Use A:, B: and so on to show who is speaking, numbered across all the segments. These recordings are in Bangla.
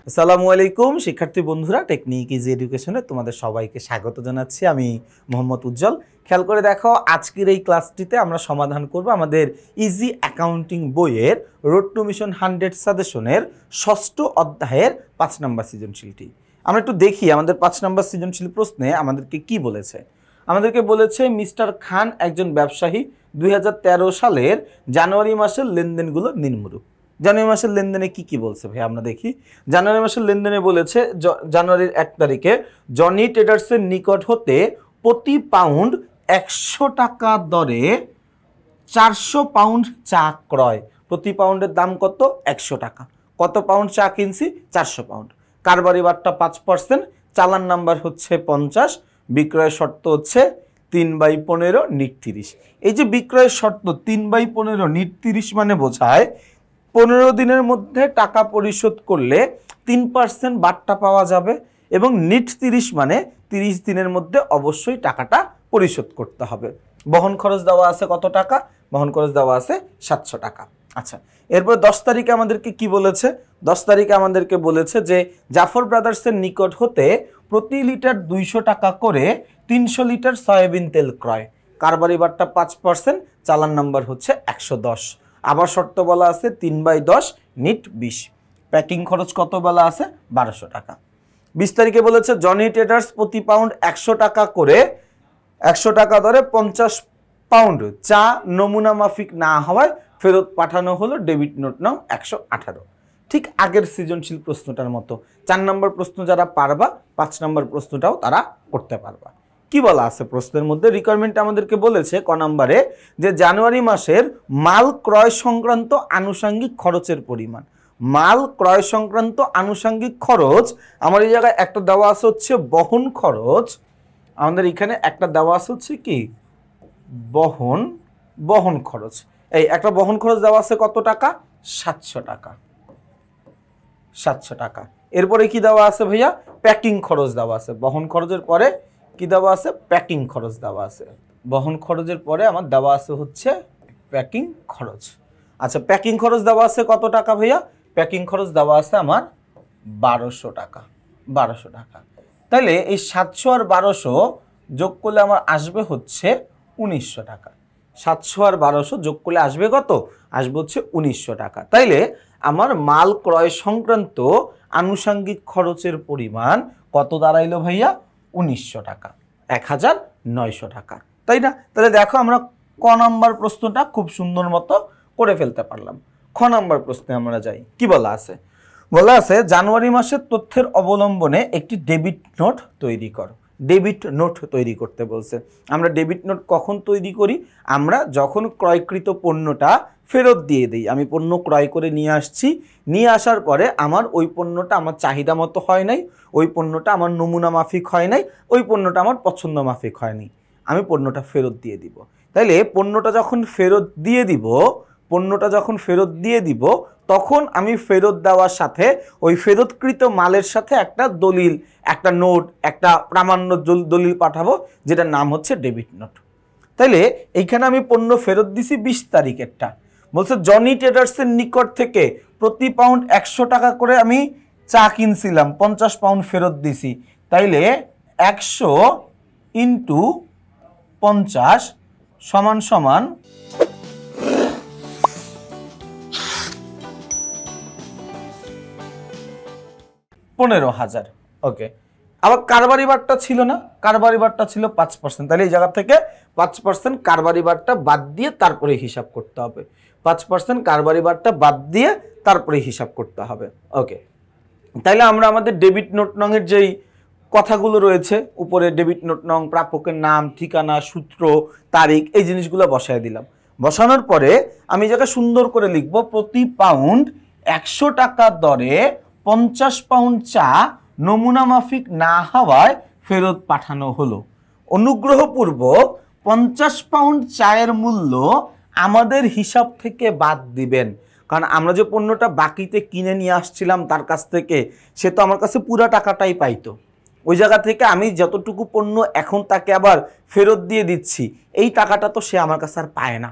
A: আসসালামু আলাইকুম শিক্ষার্থী বন্ধুরা, টেকনিক ইজি এডুকেশনে তোমাদের সবাইকে স্বাগত জানাচ্ছি। আমি মোহাম্মদ উজ্জ্বল। খেয়াল করে দেখো, আজকের এই ক্লাসটিতে আমরা সমাধান করব আমাদের ইজি অ্যাকাউন্টিং বইয়ের রোড টু মিশন 100 সাজেশনের 6ষ্ঠ অধ্যায়ের 5 নম্বর সৃজনশীলটি। আমরা একটু দেখি আমাদের 5 নম্বর সৃজনশীল প্রশ্নে আমাদেরকে কি বলেছে। আমাদেরকে বলেছে মিস্টার খান একজন ব্যবসায়ী 2013 সালের জানুয়ারি মাসের লেনদেনগুলো নিম্নরূপ। জানুয়ারি মাসের লেনদেনে কি কি বলছে ভাই আমরা দেখি। জানুয়ারি মাসের লেনদেনে বলেছে জানুয়ারির 1 তারিখে জনি ট্রেডার্সের নিকট হতে প্রতি পাউন্ড 100 টাকা দরে 400 পাউন্ড চা ক্রয়। প্রতি পাউন্ডের দাম কত? 100 টাকা। কত পাউন্ড চা কিনছি? 400 পাউন্ড। কারবারি বারটা 5%, চালান নাম্বার হচ্ছে 50, বিক্রয়ের শর্ত হচ্ছে 3/15 নিট 30। এই যে বিক্রয়ের শর্ত 3/15 নিট 30 মানে বোঝায় 15 দিনের মধ্যে টাকা পরিশোধ করলে 3% বাট্টা পাওয়া যাবে, এবং নিট 30 মানে 30 দিনের মধ্যে অবশ্যই টাকাটা পরিশোধ করতে হবে। বহন খরচ দেওয়া আছে কত টাকা? বহন খরচ দেওয়া আছে 700 টাকা। আচ্ছা, এরপর 10 তারিখে আমাদেরকে কি বলেছে? 10 তারিখে আমাদেরকে বলেছে যে জাফর ব্রাদার্সের নিকট হতে প্রতি লিটার 200 টাকা করে 300 লিটার সয়াবিন তেল ক্রয়। কারবারি বাট্টা 5%, চালান নাম্বার হচ্ছে 110। আবার শর্ত বলা আছে 3/10 নিট 20। প্যাকিং খরচ কত বলা আছে? 1200 টাকা। 20 তারিখে বলেছে জনি ট্রেডার্স প্রতি পাউন্ড 100 টাকা করে 100 টাকা দরে 50 পাউন্ড চা নমুনা মাফিক না হওয়ায় ফেরত পাঠানো হলো ডেবিট নোট নাম 118। ঠিক আগের সৃজনশীল প্রশ্নটার মতো। 4 নম্বর প্রশ্ন যারা পারবা 5 নম্বর প্রশ্নটাও তারা করতে পারবা। কি বলা আছে প্রশ্নের মধ্যে? রিকোয়ারমেন্ট আমাদেরকে বলেছে ক নম্বরে যে জানুয়ারি মাসের মাল ক্রয় সংক্রান্ত আনুষঙ্গিক খরচের পরিমাণ। মাল ক্রয় সংক্রান্ত আনুষঙ্গিক খরচ আমার এই জায়গায় একটা দেওয়া আছে হচ্ছে বহন খরচ। আমাদের এখানে একটা দেওয়া আছে হচ্ছে কি বহন খরচ। এই একটা বহন খরচ দেওয়া আছে কত টাকা? 700 টাকা। 700 টাকা। এরপরে কি দেওয়া আছে ভাইয়া? প্যাকিং খরচ দেওয়া আছে। বহন খরচের পরে কি দেওয়া আছে? প্যাকিং খরচ দেওয়া আছে। বহন খরচের পরে আমার দেওয়া আছে হচ্ছে প্যাকিং খরচ। আচ্ছা, প্যাকিং খরচ দেওয়া আছে কত টাকা ভাইয়া? প্যাকিং খরচ দেওয়া আছে আমার 1200 টাকা। 1200 টাকা। তাহলে এই 700 আর 1200 যোগ করলে আমার আসবে হচ্ছে 1900 টাকা। 700 আর 1200 যোগ করলে আসবে কত? আসবে হচ্ছে 1900 টাকা। তাইলে আমার মাল ক্রয় সংক্রান্ত আনুষঙ্গিক খরচের পরিমাণ কত দাঁড়াইলো ভাইয়া? 1900 টাকা। 1900 টাকা, তাই না? তাহলে দেখো আমরা ক নাম্বার প্রশ্নটা খুব সুন্দর মতো করে ফেলতে পারলাম। খ নাম্বার প্রশ্নে আমরা যাই। কি বলা আছে? বলা আছে জানুয়ারি মাসের তথ্যের অবলম্বনে একটি ডেবিট নোট তৈরি করো। ডেবিট নোট তৈরি করতে বলছে। আমরা ডেবিট নোট কখন তৈরি করি? আমরা যখন ক্রয়কৃত পণ্যটা ফেরত দিয়ে দিই। আমি পণ্য ক্রয় করে নিয়ে আসছি, নিয়ে আসার পরে আমার ওই পণ্যটা আমার চাহিদা মতো হয় নাই, ওই পণ্যটা আমার নমুনা মাফিক হয় নাই, ওই পণ্যটা আমার পছন্দ মাফিক হয়নি, আমি পণ্যটা ফেরত দিয়ে দিব। তাইলে পণ্যটা যখন ফেরত দিয়ে দিব তখন আমি ফেরত দেওয়ার সাথে ওই ফেরতকৃত মালের সাথে একটা দলিল, একটা নোট, একটা প্রামাণ্য দলিল পাঠাবো, যেটার নাম হচ্ছে ডেবিট নোট। তাইলে এইখানে আমি পণ্য ফেরত দিছি 20 তারিখেরটা। বলছে জনি ট্রেডার্সের নিকট থেকে প্রতি পাউন্ড 100 টাকা করে আমি চা কিনছিলাম, 50 পাউন্ড ফেরত দিছি। তাইলে 100 ইন্টু 50 সমান সমান 15,000। ওকে, আবার কারবারি বারটা ছিল না? কারবারি বারটা ছিল 5%। তাহলে এই জায়গা থেকে 5% কারবারি বারটা বাদ দিয়ে তারপরে হিসাব করতে হবে। 5% কারবারি বারটা বাদ দিয়ে তারপরে হিসাব করতে হবে। ওকে, তাইলে আমরা আমাদের ডেবিট নোট নংয়ের যেই কথাগুলো রয়েছে উপরে, ডেবিট নোট নং, প্রাপকের নাম, ঠিকানা, সূত্র, তারিখ, এই জিনিসগুলো বসায় দিলাম। বসানোর পরে আমি জায়গায় সুন্দর করে লিখব প্রতি পাউন্ড 100 টাকা দরে 50 পাউন্ড চা নমুনা মাফিক না হওয়ায় ফেরত পাঠানো হলো। অনুগ্রহপূর্বক 50 পাউন্ড চায়ের মূল্য আমাদের হিসাব থেকে বাদ দিবেন, কারণ আমরা যে পণ্যটা বাকিতে কিনে নিয়ে আসছিলাম তার কাছ থেকে, সে তো আমার কাছে পুরো টাকাটাই পাইতো। ওই জায়গা থেকে আমি যতটুকু পণ্য এখন তাকে আবার ফেরত দিয়ে দিচ্ছি, এই টাকাটা তো সে আমার কাছে আর পায় না,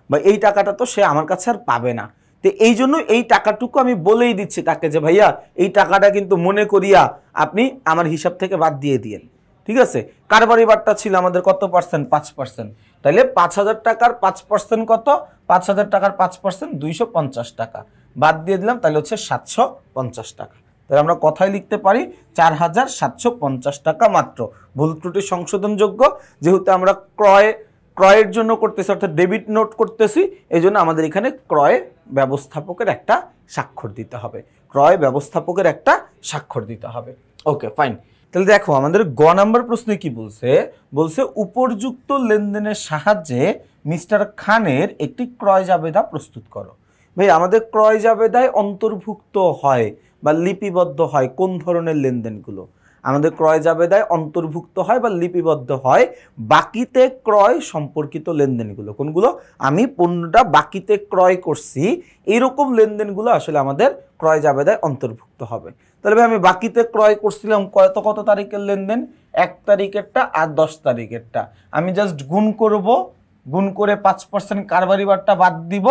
A: বা এই টাকাটা তো সে আমার কাছে আর পাবে না। তো এই জন্য এই টাকাটুকু আমি বলেই দিচ্ছি তাকে যে ভাইয়া এই টাকাটা কিন্তু মনে করিয়া আপনি আমার হিসাব থেকে বাদ দিয়ে দিয়েন, ঠিক আছে। কারবারি বারটা ছিল আমাদের কত পার্সেন্ট? 5%। তাহলে 5,000 টাকার 5% কত? 5,000 টাকার 5% 250 টাকা বাদ দিয়ে দিলাম, তাহলে হচ্ছে 750 টাকা। তাহলে আমরা কথায় লিখতে পারি 4,750 টাকা মাত্র। ভুল ত্রুটি সংশোধনযোগ্য, যেহেতু আমরা ক্রয়ের জন্য করতেছি, অর্থাৎ ডেবিট নোট করতেছি, এই জন্য আমাদের এখানে ক্রয় ব্যবস্থাপকের একটা স্বাক্ষর দিতে হবে, ক্রয় ব্যবস্থাপকের একটা স্বাক্ষর দিতে হবে। Okay fine. তাহলে দেখো আমাদের গ নাম্বার প্রশ্নে কি বলছে, বলছে উপর্যুক্ত লেনদেনের সাহায্যে মিস্টার খানের একটি ক্রয় জাবেদা প্রস্তুত করো। ভাই আমাদের ক্রয় জাবেদায় অন্তর্ভুক্ত হয় বা লিপিবদ্ধ হয় কোন ধরনের লেনদেনগুলো? আমাদের ক্রয় জাবেদায় অন্তর্ভুক্ত হয় বা লিপিবদ্ধ হয় বাকিতে ক্রয় সম্পর্কিত লেনদেনগুলো। কোনগুলো? আমি পণ্যটা বাকিতে ক্রয় করছি, এইরকম লেনদেনগুলো আসলে আমাদের ক্রয় জাবেদায় অন্তর্ভুক্ত হবে। তাহলে ভাই আমি বাকিতে ক্রয় করছিলাম কত তারিখের লেনদেন? 1 তারিখেরটা আর 10 তারিখেরটা। আমি জাস্ট গুণ করব, গুণ করে 5% কারবারি বারটা বাদ দিব,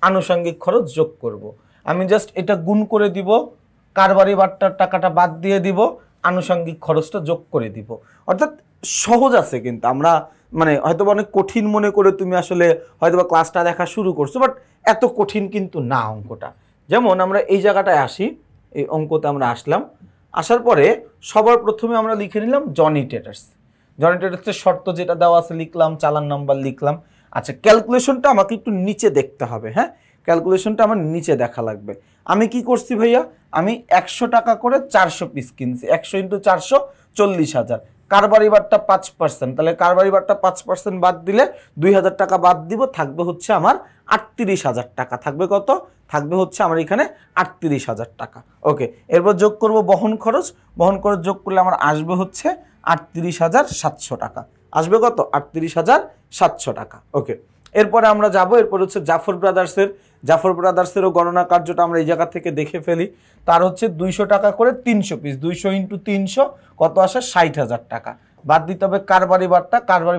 A: আনুষঙ্গিক খরচ যোগ করব। আমি জাস্ট এটা গুণ করে দিব, কারবারি বারটার টাকাটা বাদ দিয়ে দিব, আনুষঙ্গিক খরচটা যোগ করে দিব। অর্থাৎ সহজ আছে, কিন্তু আমরা মানে হয়তো অনেক কঠিন মনে করে তুমি আসলে হয়তো ক্লাসটা দেখা শুরু করছো, বাট এত কঠিন কিন্তু না অঙ্কটা। যেমন আমরা এই জায়গাটায় আসি, এই অঙ্কতে আমরা আসলাম, আসার পরে সবার প্রথমে আমরা লিখে নিলাম জনি ট্রেডার্স। জনি ট্রেডার্সের শর্ত যেটা দেওয়া আছে লিখলাম, চালান নাম্বার লিখলাম। আচ্ছা ক্যালকুলেশনটা আমাকে একটু নিচে দেখতে হবে, হ্যাঁ ক্যালকুলেশনটা আমার নিচে দেখা লাগবে। আমি কি করছি ভাইয়া, আমি 100 টাকা করে 400 পিস কিনছি, 100 × 400 40,000। কারবারি বারটা 5%, তাহলে কারবারি বারটা 5% বাদ দিলে 2,000 টাকা বাদ দিব, থাকবে হচ্ছে আমার 38,000 টাকা। থাকবে কত? থাকবে হচ্ছে আমার এখানে 38,000 টাকা। ওকে, এরপর যোগ করব বহন খরচ। বহন খরচ যোগ করলে আমার আসবে হচ্ছে 38,700 টাকা। আসবে কত? 38,700 টাকা। ওকে, এরপরে আমরা যাব, এরপর হচ্ছে জাফর ব্রাদার্সেরও গণনা কার্যটা আমরা এই জায়গা থেকে দেখে ফেলি। তার হচ্ছে 200 টাকা করে 300 পিস, 200 × 300 কত আসে? 60,000 টাকা। বাদ দিতে হবে কারবারি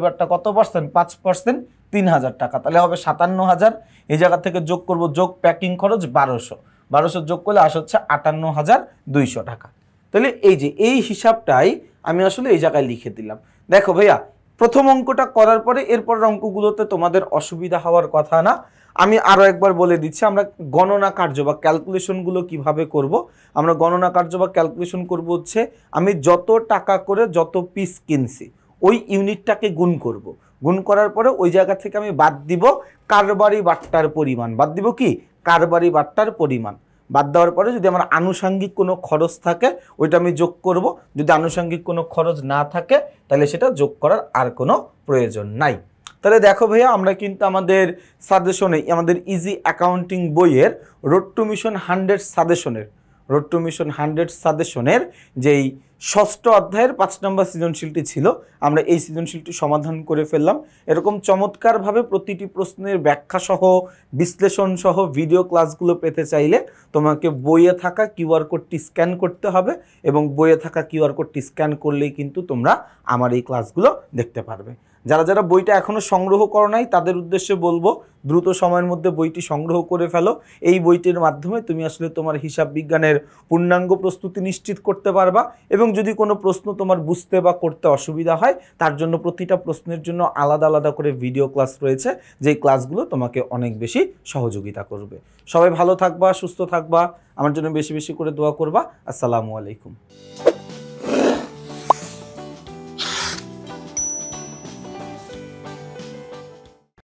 A: বারটা কত পার্সেন্ট? 5%, 3,000 টাকা, তাহলে হবে 57,000। এই জায়গা থেকে যোগ করব, যোগ প্যাকিং খরচ 1200 যোগ করলে আসে হচ্ছে 58,200 টাকা। তাহলে এই যে এই হিসাবটাই আমি আসলে এই জায়গায় লিখে দিলাম। দেখো ভাইয়া প্রথম অঙ্কটা করার পরে এরপর অঙ্কগুলোতে তোমাদের অসুবিধা হওয়ার কথা না। আমি আরও একবার বলে দিচ্ছি আমরা গণনা কার্য বা ক্যালকুলেশনগুলো কিভাবে করব। আমরা গণনা কার্য বা ক্যালকুলেশন করব হচ্ছে আমি যত টাকা করে যত পিস কিনছি ওই ইউনিটটাকে গুণ করব। গুণ করার পরে ওই জায়গা থেকে আমি বাদ দিব কারবারি বাট্টার পরিমাণ। বাদ দিব কি? কারবারি বাট্টার পরিমাণ। বাদ দেওয়ার পরে যদি আমার আনুষঙ্গিক কোনো খরচ থাকে ওইটা আমি যোগ করব। যদি আনুষঙ্গিক কোনো খরচ না থাকে তাহলে সেটা যোগ করার আর কোনো প্রয়োজন নাই। তাহলে দেখো ভাইয়া আমরা কিন্তু আমাদের সাজেশনে, আমাদের ইজি অ্যাকাউন্টিং বইয়ের রোড টু মিশন 100 সাজেশনের যেই 6ষ্ঠ অধ্যায়ের 5 নম্বর সৃজনশীলটি ছিল, আমরা এই সৃজনশীলটি সমাধান করে ফেললাম। এরকম চমৎকারভাবে প্রতিটি প্রশ্নের ব্যাখ্যা সহ, বিশ্লেষণ সহ ভিডিও ক্লাসগুলো পেতে চাইলে তোমাকে বইয়ে থাকা কিউআর কোডটি স্ক্যান করতে হবে, এবং বইয়ে থাকা কিউআর কোডটি স্ক্যান করলেই কিন্তু তোমরা আমার এই ক্লাসগুলো দেখতে পারবে। যারা বইটা এখনও সংগ্রহ করো নাই তাদের উদ্দেশ্যে বলবো দ্রুত সময়ের মধ্যে বইটি সংগ্রহ করে ফেলো। এই বইটির মাধ্যমে তুমি আসলে তোমার হিসাব বিজ্ঞানের পূর্ণাঙ্গ প্রস্তুতি নিশ্চিত করতে পারবা, এবং যদি কোনো প্রশ্ন তোমার বুঝতে বা করতে অসুবিধা হয় তার জন্য প্রতিটা প্রশ্নের জন্য আলাদা আলাদা করে ভিডিও ক্লাস রয়েছে, যেই ক্লাসগুলো তোমাকে অনেক বেশি সহযোগিতা করবে। সবাই ভালো থাকবা, সুস্থ থাকবা, আমার জন্য বেশি বেশি করে দোয়া করবা। আসসালামু আলাইকুম।